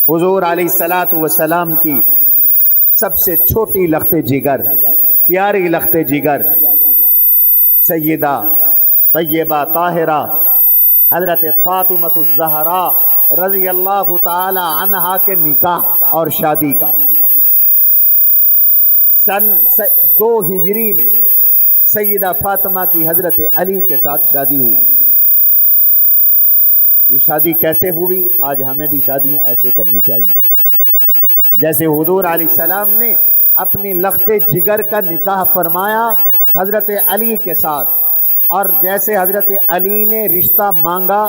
حضور علیہ الصلوۃ والسلام کی سب سے چھوٹی لخت جگر، پیاری لخت جگر سیدہ طیبہ طاہرہ حضرت فاطمہ الزہراء رضی اللہ تعالی عنہا کے نکاح اور شادی کا سن 2 ہجری میں سیدہ فاطمہ کی حضرت علی کے ساتھ شادی ہوئی۔ یہ شادی کیسے ہوئی؟ آج ہمیں بھی شادیاں ایسے کرنی چاہیے جیسے حضور علیہ السلام نے اپنی لخت جگر کا نکاح فرمایا حضرت علی کے ساتھ، اور جیسے حضرت علی نے رشتہ مانگا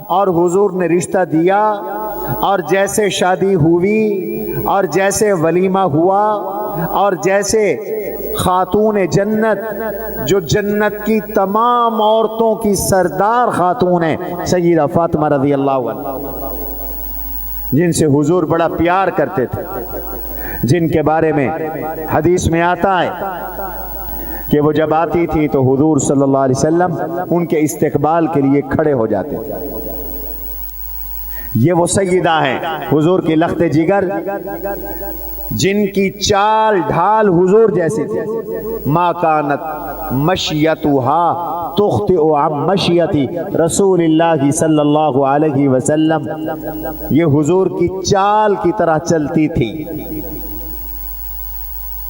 اور حضور نے رشتہ دیا، اور جیسے شادی ہوئی اور جیسے ولیمہ ہوا، اور جیسے خاتون جنت جو جنت کی تمام عورتوں کی سردار خاتون ہے سیدہ فاطمہ رضی اللہ عنہ، جن سے حضور بڑا پیار کرتے تھے، جن کے بارے میں حدیث میں آتا ہے کہ وہ جب آتی تھی تو حضور صلی اللہ علیہ وسلم ان کے استقبال کے لیے کھڑے ہو جاتے تھے۔ یہ وہ سیدہ ہیں حضور کی لخت جگر، جن کی چال ڈھال حضور جیسی تھی۔ ما کانت مشیتها تخطئ عن مشیتی رسول اللہ صلی اللہ علیہ وسلم، یہ حضور کی چال کی طرح چلتی تھی۔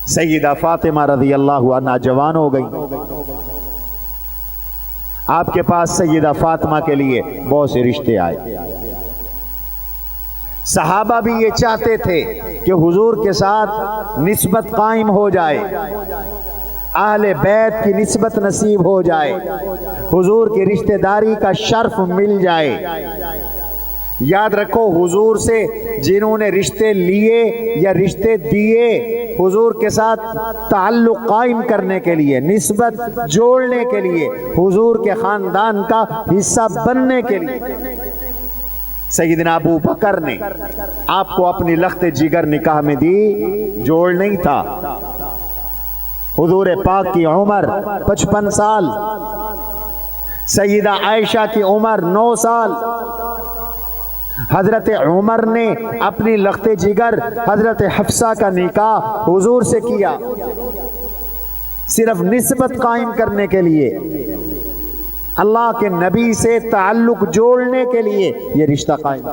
سیدہ فاطمہ رضی اللہ عنہا جوان ہو گئی، آپ کے پاس سیدہ فاطمہ کے لیے بہت سے رشتے آئے۔ صحابہ بھی یہ چاہتے تھے کہ حضور کے ساتھ نسبت قائم ہو جائے، اہل بیت کی نسبت نصیب ہو جائے، حضور کی رشتہ داری کا شرف مل جائے۔ یاد رکھو، حضور سے جنہوں نے رشتے لیے یا رشتے دیے حضور کے ساتھ تعلق قائم کرنے کے لیے، نسبت جوڑنے کے لیے، حضور کے خاندان کا حصہ بننے کے لیے، سیدنا ابو بکر نے آپ کو اپنی لخت جگر نکاح میں دی، جوڑ نہیں تھا۔ حضور پاک کی عمر 55 سال، سیدہ عائشہ کی عمر 9 سال، حضرت عمر نے اپنی لخت جگر حضرت حفصہ کا نکاح حضور سے کیا، صرف نسبت قائم کرنے کے لیے، اللہ کے نبی سے تعلق جوڑنے کے لیے یہ رشتہ قائم۔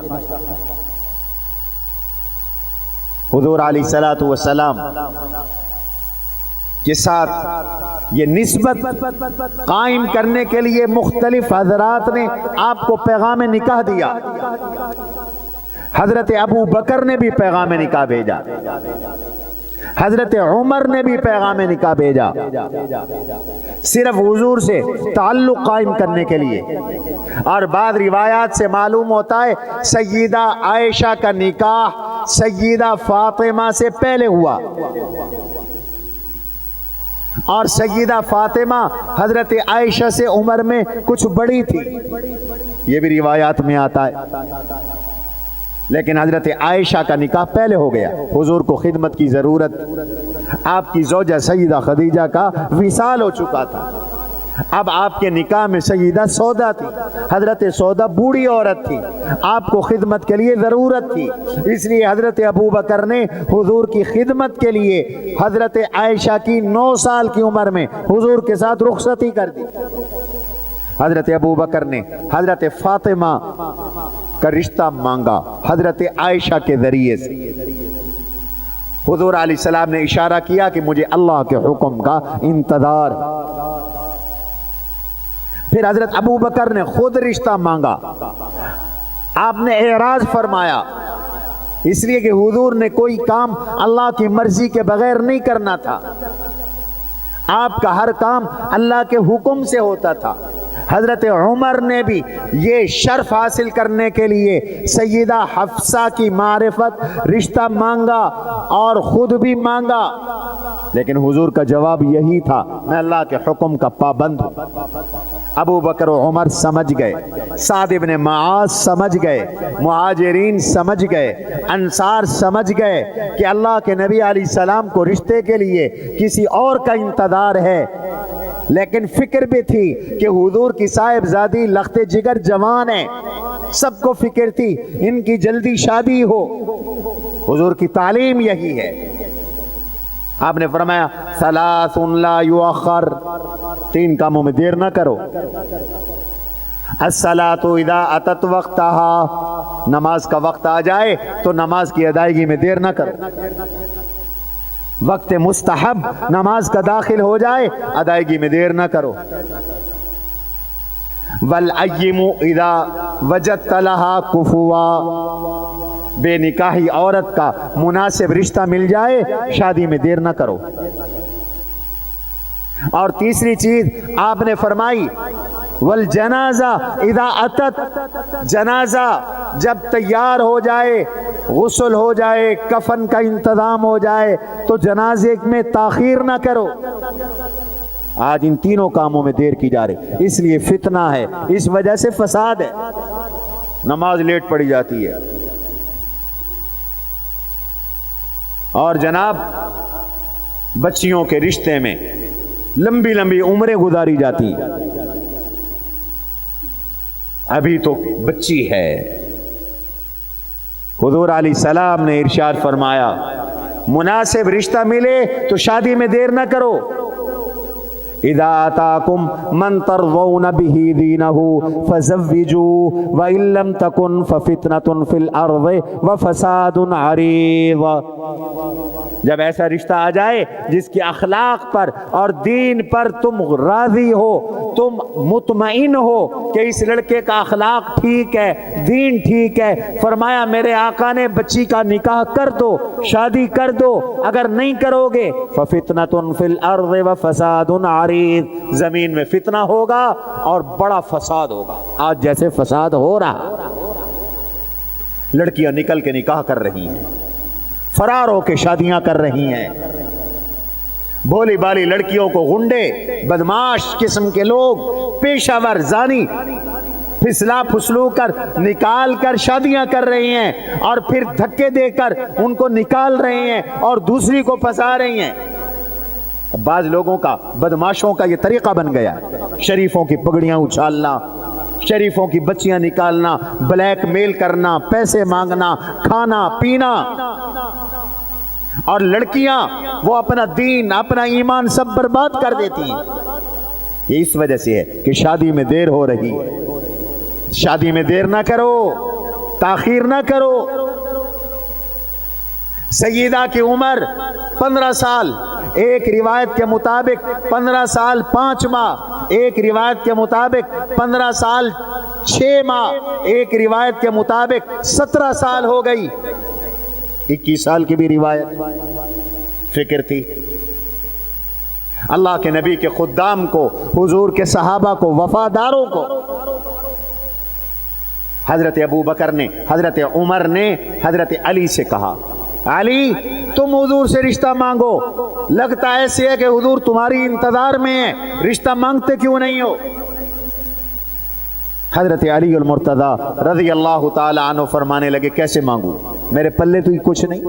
حضور علیہ الصلوۃ والسلام کے ساتھ یہ نسبت قائم کرنے کے لیے مختلف حضرات نے آپ کو پیغام نکاح دیا۔ حضرت ابو بکر نے بھی پیغام نکاح بھیجا، حضرت عمر نے بھی پیغام نکاح بھیجا، صرف حضور سے تعلق قائم کرنے کے لیے۔ اور بعض روایات سے معلوم ہوتا ہے سیدہ عائشہ کا نکاح سیدہ فاطمہ سے پہلے ہوا، اور سیدہ فاطمہ حضرت عائشہ سے عمر میں کچھ بڑی تھی، یہ بھی روایات میں آتا ہے، لیکن حضرت عائشہ کا نکاح پہلے ہو گیا۔ حضور کو خدمت کی ضرورت، آپ کی زوجہ سیدہ خدیجہ کا وصال ہو چکا تھا، اب آپ کے نکاح میں سیدہ سودا تھی، حضرت سودا بوڑھی عورت تھی، آپ کو خدمت کے لیے ضرورت تھی، اس لیے حضرت ابو بکر نے حضور کی خدمت کے لیے حضرت عائشہ کی 9 سال کی عمر میں حضور کے ساتھ رخصتی کر دی۔ حضرت ابو بکر نے حضرت فاطمہ کا رشتہ مانگا حضرت عائشہ کے ذریعے سے۔ حضور علیہ السلام نے اشارہ کیا کہ مجھے اللہ کے حکم کا انتظار۔ پھر حضرت ابو بکر نے خود رشتہ مانگا، آپ نے اعراض فرمایا، اس لیے کہ حضور نے کوئی کام اللہ کی مرضی کے بغیر نہیں کرنا تھا، آپ کا ہر کام اللہ کے حکم سے ہوتا تھا۔ حضرت عمر نے بھی یہ شرف حاصل کرنے کے لیے سیدہ حفصہ کی معرفت رشتہ مانگا اور خود بھی مانگا، لیکن حضور کا جواب یہی تھا، میں اللہ کے حکم کا پابند ہوں۔ ابو بکر و عمر سمجھ گئے، سعد بن معاذ سمجھ گئے، مہاجرین سمجھ گئے، انصار سمجھ گئے کہ اللہ کے نبی علیہ السلام کو رشتے کے لیے کسی اور کا انتظار ہے، لیکن فکر بھی تھی کہ حضور کی صاحبزادی لخت جگر جوان ہے، سب کو فکر تھی ان کی جلدی شادی ہو. حضور کی تعلیم یہی ہے. آپ نے فرمایا ثلاث لا یؤخر، 3 کاموں میں دیر نہ کرو. الصلاۃ اذا اتت وقتها، نماز کا وقت آ جائے تو نماز کی ادائیگی میں دیر نہ کرو. وقت مستحب نماز کا داخل ہو جائے ادائیگی میں دیر نہ کرو. والأيم اذا وجدت لها كفوا، بے نکاحی عورت کا مناسب رشتہ مل جائے شادی میں دیر نہ کرو. اور تیسری چیز آپ نے فرمائی والجنازہ اذا اتت، جنازہ جب تیار ہو جائے، غسل ہو جائے، کفن کا انتظام ہو جائے تو جنازے میں تاخیر نہ کرو. آج ان تینوں کاموں میں دیر کی جا رہی، اس لیے فتنہ ہے، اس وجہ سے فساد ہے، نماز لیٹ پڑی جاتی ہے. اور جناب بچیوں کے رشتے میں لمبی لمبی عمریں گزاری جاتی ہیں. ابھی تو بچی ہے. حضور علیہ السلام نے ارشاد فرمایا مناسب رشتہ ملے تو شادی میں دیر نہ کرو. اذا آتاکم من ترضون به دینہ فزوجوہ وان لم تکن ففتنة فی الارض وفساد عریض. جب ایسا رشتہ آ جائے جس کی اخلاق پر اور دین پر تم راضی ہو، تم مطمئن ہو کہ اس لڑکے کا اخلاق ٹھیک ہے، دین ٹھیک ہے، فرمایا میرے آقا نے بچی کا نکاح کر دو، شادی کر دو. اگر نہیں کرو گے ففتنة فی الارض وفساد عریض، زمین میں فتنہ ہوگا اور بڑا فساد ہوگا. آج جیسے فساد ہو رہا، لڑکیاں نکل کے نکاح کر رہی ہیں، فرار ہو کے شادیاں کر رہی ہیں. بھولی بالی لڑکیوں کو غنڈے بدماش قسم کے لوگ، پیشہ ور زانی پھسلا پھسلو کر نکال کر شادیاں کر رہی ہیں اور پھر دھکے دے کر ان کو نکال رہے ہیں اور دوسری کو پھنسا رہی ہیں. بعض لوگوں کا، بدماشوں کا یہ طریقہ بن گیا، شریفوں کی پگڑیاں اچھالنا، شریفوں کی بچیاں نکالنا، بلیک میل کرنا، پیسے مانگنا، کھانا پینا. اور لڑکیاں وہ اپنا دین اپنا ایمان سب برباد کر دیتی ہیں. یہ اس وجہ سے ہے کہ شادی میں دیر ہو رہی ہے. شادی میں دیر نہ کرو، تاخیر نہ کرو. سیدہ کی عمر 15 سال، ایک روایت کے مطابق 15 سال 5 ماہ، ایک روایت کے مطابق 15 سال 6 ماہ، ایک روایت کے مطابق 17 سال ہو گئی. 21 سال کی بھی روایت. فکر تھی. اللہ کے نبی کے خدام کو، حضور کے صحابہ کو، وفاداروں کو حضرت ابو بکر نے، حضرت عمر نے حضرت علی سے کہا علی تم حضور سے رشتہ مانگو، لگتا ایسے ہے کہ حضور تمہاری انتظار میں ہے، رشتہ مانگتے کیوں نہیں ہو؟ حضرت علی المرتضی رضی اللہ تعالی عنہ فرمانے لگے کیسے مانگوں، میرے پلے تو کچھ نہیں.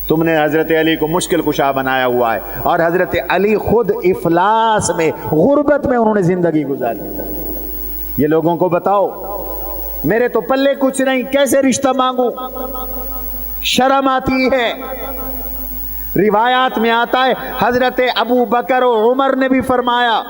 تم نے حضرت علی کو مشکل کشا بنایا ہوا ہے، اور حضرت علی خود افلاس میں، غربت میں انہوں نے زندگی گزاری. یہ لوگوں کو بتاؤ میرے تو پلے کچھ نہیں، کیسے رشتہ مانگوں؟ شرم آتی ہے. روایات میں آتا ہے حضرت ابو بکر و عمر نے بھی فرمایا.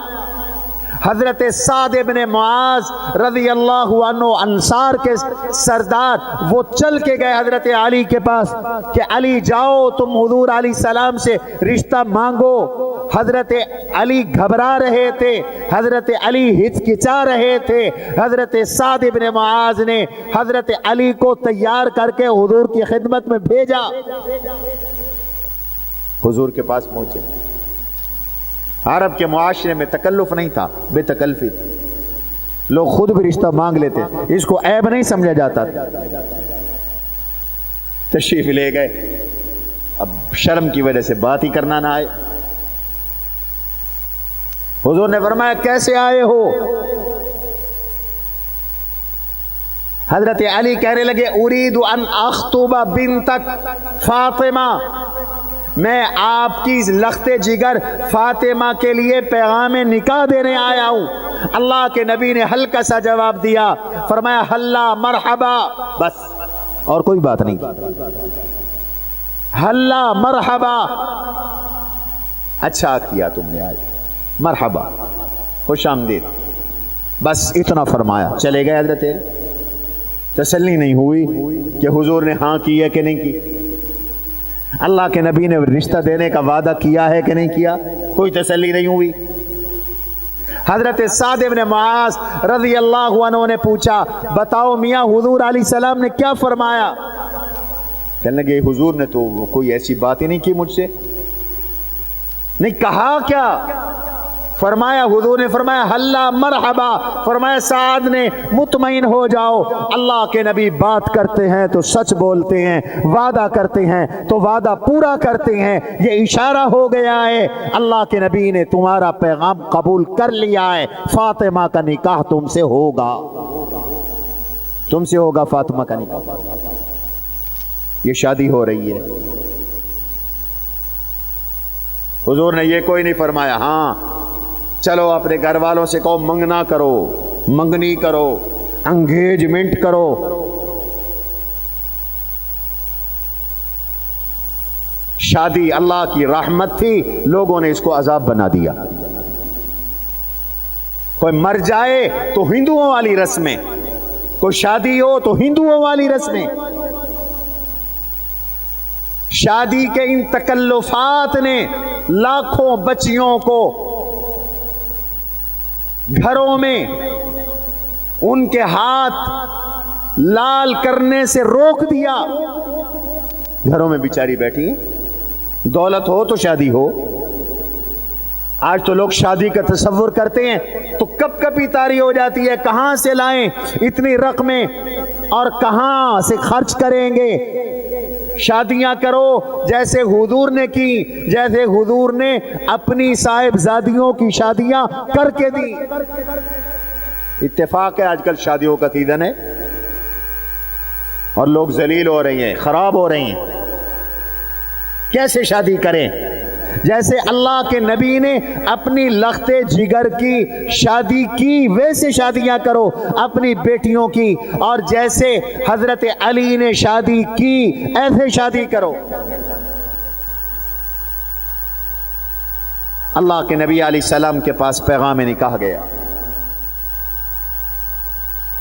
حضرت سعد ابن معاذ رضی اللہ عنہ انصار کے سردار، وہ چل کے گئے حضرت علی کے پاس کہ علی جاؤ تم حضور علیہ السلام سے رشتہ مانگو. حضرت علی گھبرا رہے تھے، حضرت علی ہچکچا رہے تھے. حضرت سعد ابن معاذ نے حضرت علی کو تیار کر کے حضور کی خدمت میں بھیجا. حضور کے پاس پہنچے. عرب کے معاشرے میں تکلف نہیں تھا، بے تکلفی تھی. لوگ خود بھی رشتہ مانگ لیتے، اس کو عیب نہیں سمجھا جاتا. تشریف لے گئے. اب شرم کی وجہ سے بات ہی کرنا نہ آئے. حضور نے فرمایا کیسے آئے ہو؟ حضرت علی کہنے لگے اريد ان اخطب بنتک فاطمہ، میں آپ کی لخت جگر فاطمہ کے لیے پیغام نکاح دینے آیا ہوں۔ اللہ کے نبی نے ہلکا سا جواب دیا، فرمایا ہلا مرحبا، بس اور کوئی بات نہیں، ہلا مرحبا، اچھا کیا تم نے آئے، مرحبا، خوش آمدید، بس اتنا فرمایا، چلے گئے حضرت۔ تسلی نہیں ہوئی کہ حضور نے ہاں کی ہے کہ نہیں کی، اللہ کے نبی نے رشتہ دینے کا وعدہ کیا ہے کہ نہیں کیا، کوئی تسلی نہیں ہوئی۔ حضرت سعد بن معاذ رضی اللہ عنہ نے پوچھا، بتاؤ میاں حضور علیہ السلام نے کیا فرمایا؟ کہنے لگے حضور نے تو کوئی ایسی بات ہی نہیں کی مجھ سے، نہیں کہا کیا؟ فرمایا حضور نے فرمایا ہلا مرحبا، فرمایا سعد نے مطمئن ہو جاؤ، اللہ کے نبی بات کرتے ہیں تو سچ بولتے ہیں، وعدہ کرتے ہیں تو وعدہ پورا کرتے ہیں، یہ اشارہ ہو گیا ہے اللہ کے نبی نے تمہارا پیغام قبول کر لیا ہے، فاطمہ کا نکاح تم سے ہوگا، تم سے ہوگا فاطمہ کا نکاح، یہ شادی ہو رہی ہے۔ حضور نے یہ کوئی نہیں فرمایا ہاں چلو اپنے گھر والوں سے کہو منگنا کرو، منگنی کرو، انگیجمنٹ کرو۔ شادی اللہ کی رحمت تھی، لوگوں نے اس کو عذاب بنا دیا۔ کوئی مر جائے تو ہندوؤں والی رسمیں، کوئی شادی ہو تو ہندوؤں والی رسمیں۔ شادی کے ان تکلفات نے لاکھوں بچیوں کو گھروں میں ان کے ہاتھ لال کرنے سے روک دیا۔ گھروں میں بیچاری بیٹھی ہیں، دولت ہو تو شادی ہو۔ آج تو لوگ شادی کا تصور کرتے ہیں تو کب کبھی تاری ہو جاتی ہے، کہاں سے لائیں اتنی رقمیں اور کہاں سے خرچ کریں گے۔ شادیاں کرو جیسے حضور نے کی، جیسے حضور نے اپنی صاحبزادیوں کی شادیاں کر کے دی۔ اتفاق ہے آج کل شادیوں کا سیزن ہے اور لوگ ذلیل ہو رہی ہیں، خراب ہو رہی ہیں۔ کیسے شادی کریں؟ جیسے اللہ کے نبی نے اپنی لخت جگر کی شادی کی ویسے شادیاں کرو اپنی بیٹیوں کی، اور جیسے حضرت علی نے شادی کی ایسے شادی کرو۔ اللہ کے نبی علیہ السلام کے پاس پیغام نکاح گیا۔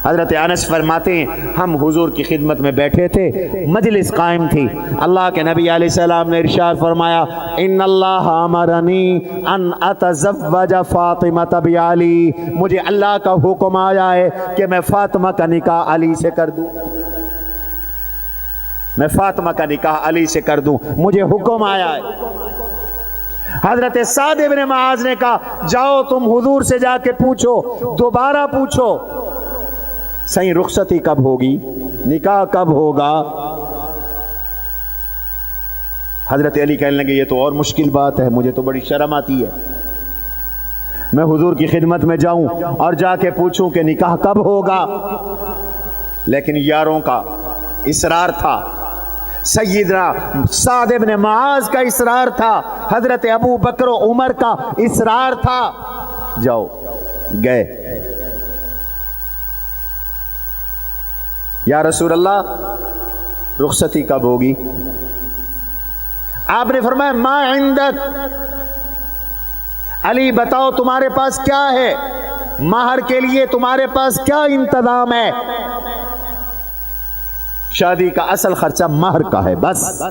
حضرت انس فرماتے ہیں ہم حضور کی خدمت میں بیٹھے تھے، مجلس قائم تھی، اللہ کے نبی علیہ السلام نے ارشاد فرمایا ان اللہ امرنی ان اتزوج فاطمہ بعلی، مجھے اللہ کا حکم آیا ہے کہ میں فاطمہ کا نکاح علی سے کر دوں، میں فاطمہ کا نکاح علی سے کر دوں، مجھے حکم آیا ہے۔ حضرت سعد بن معاذ نے کہا جاؤ تم حضور سے جا کے پوچھو، دوبارہ پوچھو صحیح رخصتی کب ہوگی، نکاح کب ہوگا۔ حضرت علی کہنے لگے یہ تو اور مشکل بات ہے، مجھے تو بڑی شرم آتی ہے، میں حضور کی خدمت میں جاؤں اور جا کے پوچھوں کہ نکاح کب ہوگا۔ لیکن یاروں کا اصرار تھا، سیدنا سعد بن معاذ کا اصرار تھا، حضرت ابو بکر و عمر کا اصرار تھا، جاؤ گئے۔ یا رسول اللہ رخصتی کب ہوگی؟ آپ نے فرمایا ما عندک، علی بتاؤ تمہارے پاس کیا ہے، مہر کے لیے تمہارے پاس کیا انتظام ہے؟ شادی کا اصل خرچہ مہر کا ہے بس،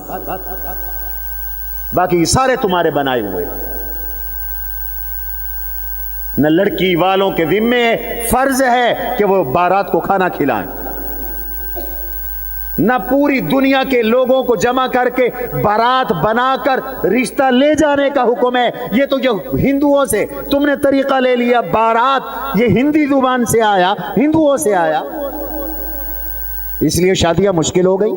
باقی سارے تمہارے بنائے ہوئے۔ نہ لڑکی والوں کے ذمے فرض ہے کہ وہ بارات کو کھانا کھلائیں، نہ پوری دنیا کے لوگوں کو جمع کر کے بارات بنا کر رشتہ لے جانے کا حکم ہے۔ یہ تو جو ہندوؤں سے تم نے طریقہ لے لیا، بارات یہ ہندی زبان سے آیا، ہندوؤں سے آیا، اس لیے شادیاں مشکل ہو گئی۔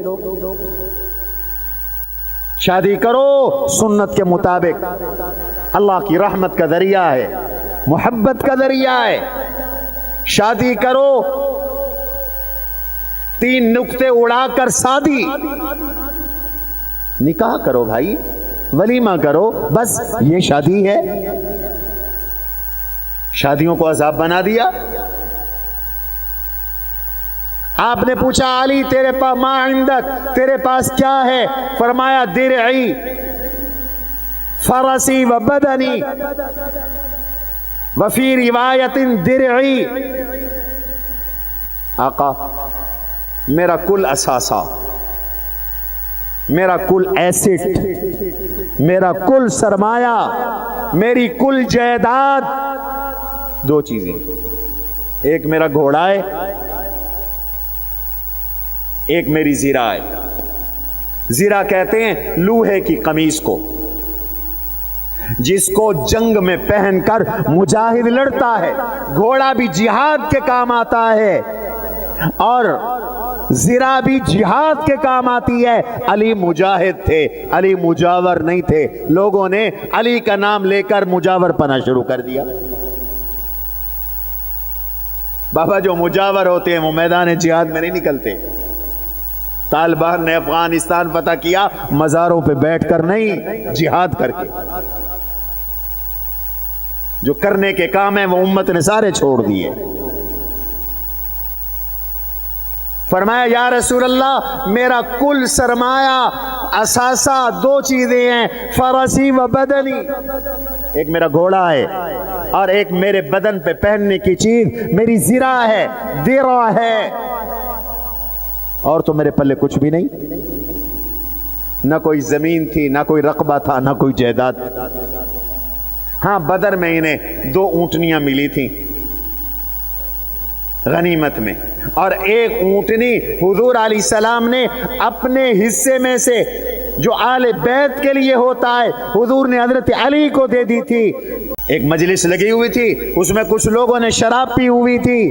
شادی کرو سنت کے مطابق، اللہ کی رحمت کا ذریعہ ہے، محبت کا ذریعہ ہے۔ شادی کرو 3 نقطے اڑا کر شادی، نکاح کرو بھائی، ولیمہ کرو، بس یہ شادی ہے؟ شادیوں کو عذاب بنا دیا۔ آپ نے پوچھا علی تیرے پاس ما عندک، تیرے پاس کیا ہے؟ فرمایا درعی فرسی و بدنی وفی روایت درعی، آقا میرا کل اثاثہ، میرا کل ایسٹ، میرا کل سرمایہ، میری کل جائیداد، دو چیزیں، ایک میرا گھوڑا ہے، ایک میری زرہ ہے۔ زرہ کہتے ہیں لوہے کی قمیص کو، جس کو جنگ میں پہن کر مجاہد لڑتا ہے۔ گھوڑا بھی جہاد کے کام آتا ہے اور زرہ بھی جہاد کے کام آتی ہے۔ علی مجاہد تھے، علی مجاور نہیں تھے۔ لوگوں نے علی کا نام لے کر مجاور پنا شروع کر دیا۔ بابا جو مجاور ہوتے ہیں وہ میدان جہاد میں نہیں نکلتے۔ طالبان نے افغانستان فتح کیا مزاروں پہ بیٹھ کر نہیں، جہاد کر کے۔ جو کرنے کے کام ہیں وہ امت نے سارے چھوڑ دیے۔ فرمایا یا رسول اللہ میرا کل سرمایہ اثاثہ دو چیزیں ہیں، فرسی و بدنی، ایک میرا گھوڑا ہے اور ایک میرے بدن پہ پہننے کی چیز میری زرہ ہے، درع ہے، اور تو میرے پلے کچھ بھی نہیں، نہ کوئی زمین تھی، نہ کوئی رقبہ تھا، نہ کوئی جائیداد۔ ہاں بدر میں انہیں 2 اونٹنیاں ملی تھیں غنیمت میں، اور ایک اونٹنی حضور علیہ السلام نے اپنے حصے میں سے جو آل بیت کے لیے ہوتا ہے حضور نے حضرت علی کو دے دی تھی۔ ایک مجلس لگی ہوئی تھی، اس میں کچھ لوگوں نے شراب پی ہوئی تھی۔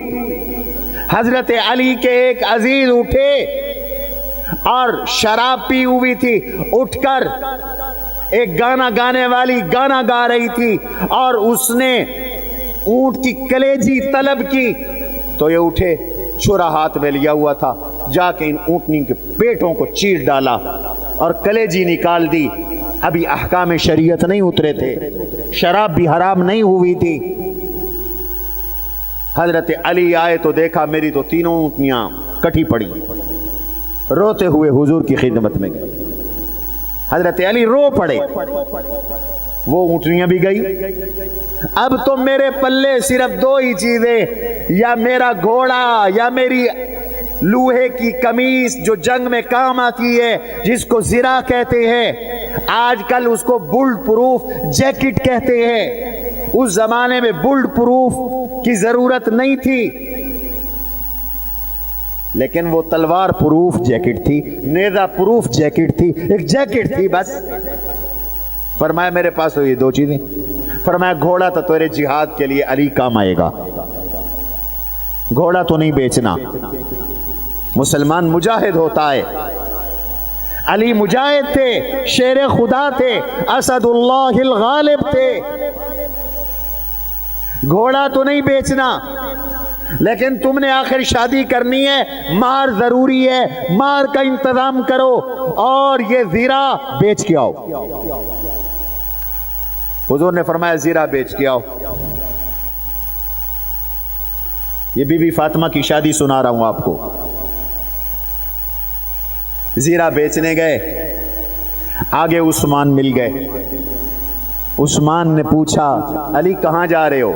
حضرت علی کے ایک عزیز اٹھے اور شراب پی ہوئی تھی، اٹھ کر ایک گانا گانے والی گانا گا رہی تھی اور اس نے اونٹ کی کلیجی طلب کی، تو یہ اٹھے، چھرا ہاتھ میں لیا ہوا تھا، جا کے ان اونٹنی کے پیٹوں کو چیر ڈالا اور کلیجی نکال دی۔ ابھی احکام شریعت نہیں اترے تھے، شراب بھی حرام نہیں ہوئی تھی۔ حضرت علی آئے تو دیکھا میری تو تینوں اونٹنیاں کٹی پڑی، روتے ہوئے حضور کی خدمت میں گئے۔ حضرت علی رو پڑے، وہ اونٹنیاں بھی گئی۔ اب تو میرے پلے صرف 2 ہی چیزیں، یا میرا گھوڑا یا میری لوہے کی قمیص جو جنگ میں کام آتی ہے، جس کو زرہ کہتے ہیں، آج کل اس کو بلٹ پروف جیکٹ کہتے ہیں۔ اس زمانے میں بلٹ پروف کی ضرورت نہیں تھی، لیکن وہ تلوار پروف جیکٹ تھی، نیزہ پروف جیکٹ تھی، ایک جیکٹ تھی بس۔ فرمایا میرے پاس تو یہ 2 چیزیں۔ فرمایا گھوڑا تو تیرے جہاد کے لیے علی کام آئے گا، گھوڑا تو نہیں بیچنا۔ مسلمان مجاہد ہوتا ہے، علی مجاہد تھے، شیر خدا تھے، اسد اللہ الغالب تھے۔ گھوڑا تو نہیں بیچنا، لیکن تم نے آخر شادی کرنی ہے، مار ضروری ہے، مار کا انتظام کرو اور یہ زیرہ بیچ کے آؤ۔ حضور نے فرمایا زیرہ بیچ کے آؤ۔ یہ بی بی فاطمہ کی شادی سنا رہا ہوں آپ کو۔ زیرہ بیچنے گئے، آگے عثمان مل گئے۔ عثمان نے پوچھا علی کہاں جا رہے ہو؟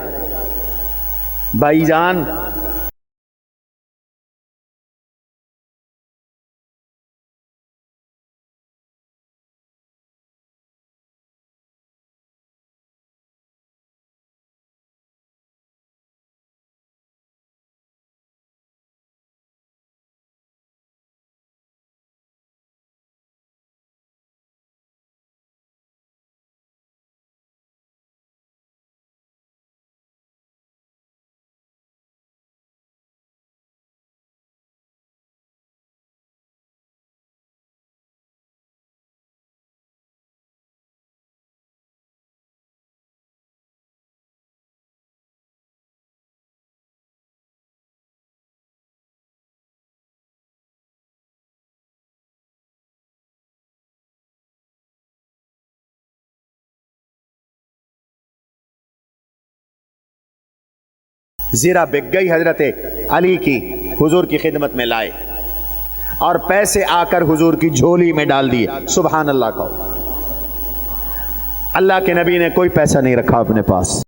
بھائی جان زیرہ بک گئی حضرت علی کی، حضور کی خدمت میں لائے اور پیسے آ کر حضور کی جھولی میں ڈال دیے. سبحان اللہ کہو. اللہ کے نبی نے کوئی پیسہ نہیں رکھا اپنے پاس.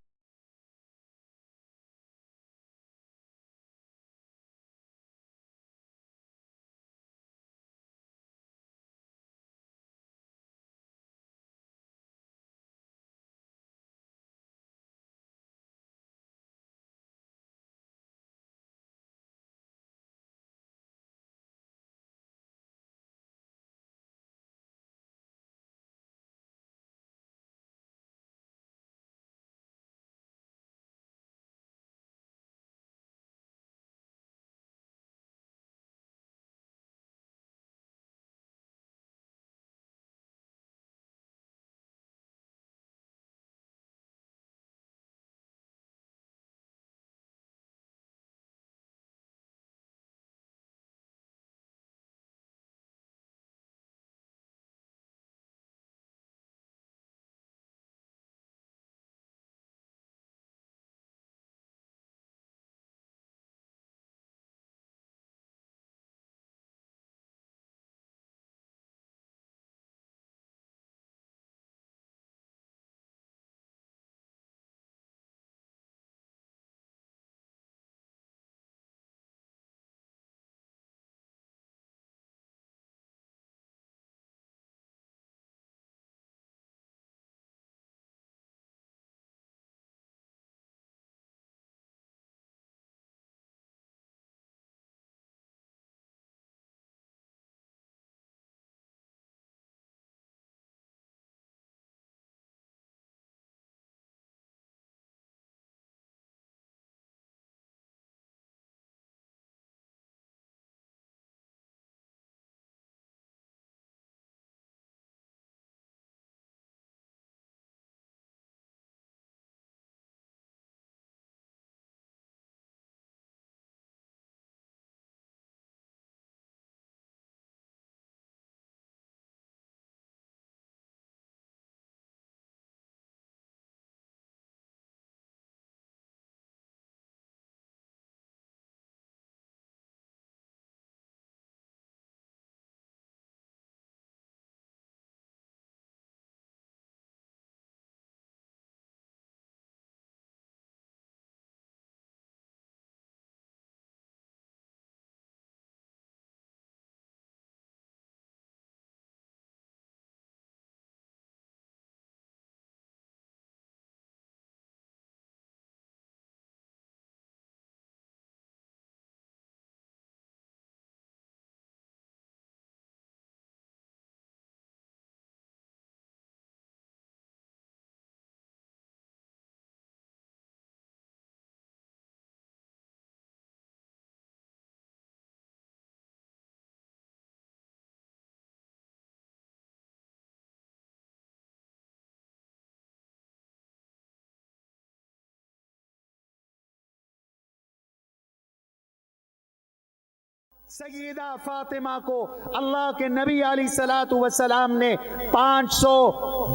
سیدہ فاطمہ کو اللہ کے نبی علیہ الصلوۃ والسلام نے 500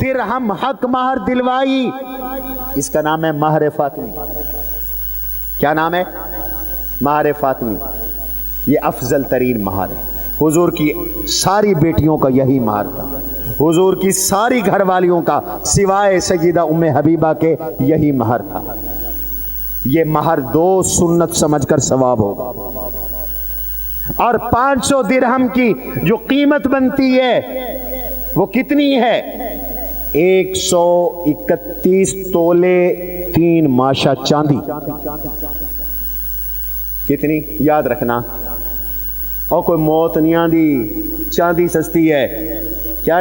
درہم حق مہر دلوائی. اس کا نام ہے مہر فاطمی. کیا نام ہے؟ مہر فاطمی. یہ افضل ترین مہر ہے. حضور کی ساری بیٹیوں کا یہی مہر تھا. حضور کی ساری گھر والیوں کا سوائے سیدہ ام حبیبہ کے یہی مہر تھا. یہ مہر 2 سنت سمجھ کر ثواب ہوگا. اور 500 درہم کی جو قیمت بنتی ہے وہ کتنی ہے؟ 131 تولے 3 ماشا چاندی. کتنی؟ یاد رکھنا. اور کوئی موت نہیں آندی، چاندی سستی ہے کیا؟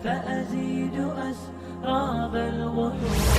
فأزيد أسراب الغيوم